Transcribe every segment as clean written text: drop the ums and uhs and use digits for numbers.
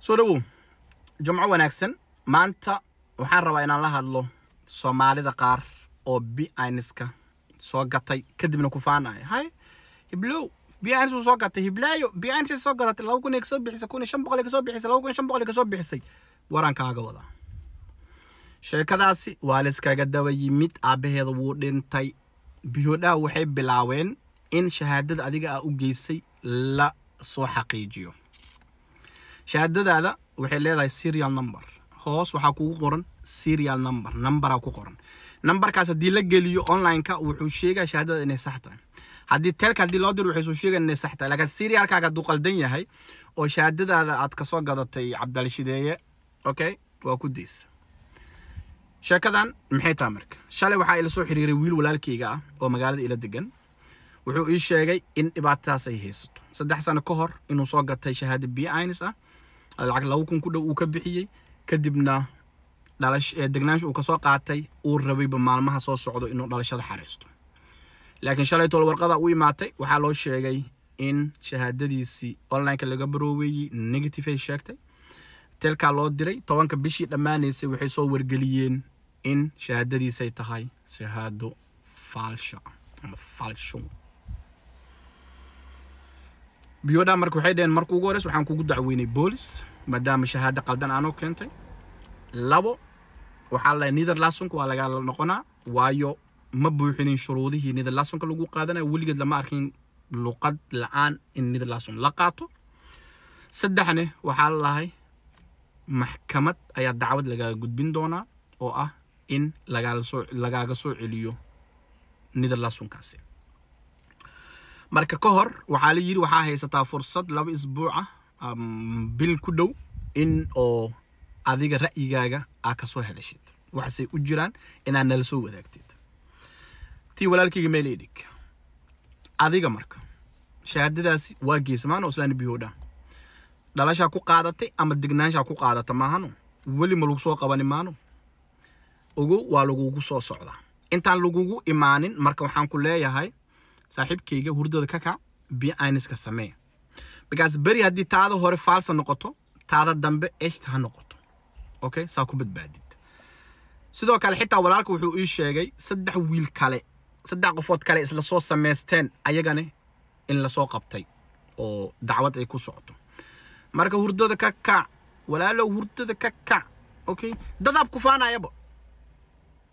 soo dhawow jumco wanaagsan maanta waxaan rabaa inaan la hadlo Soomaalida qaar oo BINska soo gatay kadibna ku faanay hay iblow BINs soo gatay hiblaayo BINs soo gatay 2000 soo bixisay 1500 ka soo bixisay 2500 ka soo bixisay warankaaga wada sheekadaasi waa la iskaga daba yimid aabaheeda wuu dhintay biyoodha waxay bilaaween in shahaadada adiga u geysay la soo xaqiijiyo shahaadadaada waxay leedahay serial number hoos waxa kugu qoran serial number ku qoran numberkaas hadii la geliyo online ka wuxuu sheegaa shahaadada inay sax tahay hadii telka hadii loo diro waxay soo sheegaan inay sax tahay laakiin serialkaaga haduu qaldan yahay oo shahaadadaada aad ka soo gadatay Cabdal Shideeye okay waa ku diis sheekadan maxay tahay marka shalay waxa ila soo xiriiray wiil walaalkayga ah oo magaalada ila degan wuxuu ii sheegay in dhibaatadaas ay haysato 3 sano ka hor inuu soo gatay shahaada BINs ah lacag 2000 ku dhow uu ka bixiyay kadibna degnaansho uu ka soo qaatay uu rabay maalmaha soo socdo inuu dhalashada xariisto laakiin shalay tool warqada uu imaatay waxa loo sheegay in shahaadadiisi online ka laga barooway negative ay sheegtay telka loo diray 10ka bishii dhamaanaysay waxay soo wargeliyeen in shahaadadiisi ay tahay shahaado falsho biyoodha markuu waxay dheen markuu ugu horeys waxaan kugu dacweynay police maadaama shahaada qaldan aanu keentay labo waxa la Netherlands waa laga noqonaa waayo ma buuxinin shuruudihii Netherlands lagu qaadanayo waligeed lama arkin luqad la'aan in Netherlands la qaato saddexne waxa la lahay maxkamad ayaa dacwad laga gudbin doona oo ah in lagaaga soo celiyo Netherlands kaasi marka ka hor waxa la yiri waxa haysataa fursad 2 isbuuc bil ku dhow in oo adiga ra'yigaaga ka soo hadashid waxay u jiraan inaan nala soo wadaagtid tii walaalkayga meeleedik adiga marka shahaadadaasi waa geesmaan oo islaan biyoodha dhalasha ku qaadatay ama dignaansha ku qaadata maahano wali ma lagu soo qaban maano ugu waa lagu soo socda intaan lagu imaanin marka waxaan ku leeyahay saaxiibkayga hurdada ka kac BINska samee because bari hadii taada hore falsa noqoto taada dambe echt ha noqoto okay saa ku badbaadid sidoo kale xitaa walaalku wuxuu ii sheegay 3 wiil kale 3 qofood kale isla soo sameysteen ayagana in la soo qabtay oo dacwad ay ku socoto marka hurdada ka kac walaalo hurdada ka kac okay dadab ku faanayaba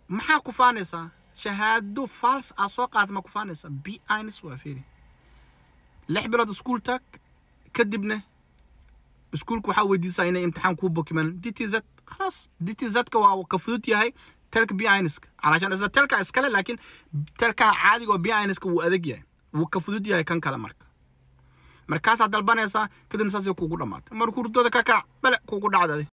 maxaa ku faanaysaa shahaado false asoo qaad ma ku faanaysaa BINs waa fiiri 6 bilood school tag kadibna iskuulku waxa weydiisay inay imtixaan ku bokiman DTZ خلاص DTZ ka waa ka fudud yahay telka BINska علشان isla telka iskale laakiin telka caadiga oo BINska uu adag yahay uu ka fudud yahay kan kale markaas dalbanaysa kadib saas kuugu dhamaatay markuu hurdada ka kac bale kuugu dhacday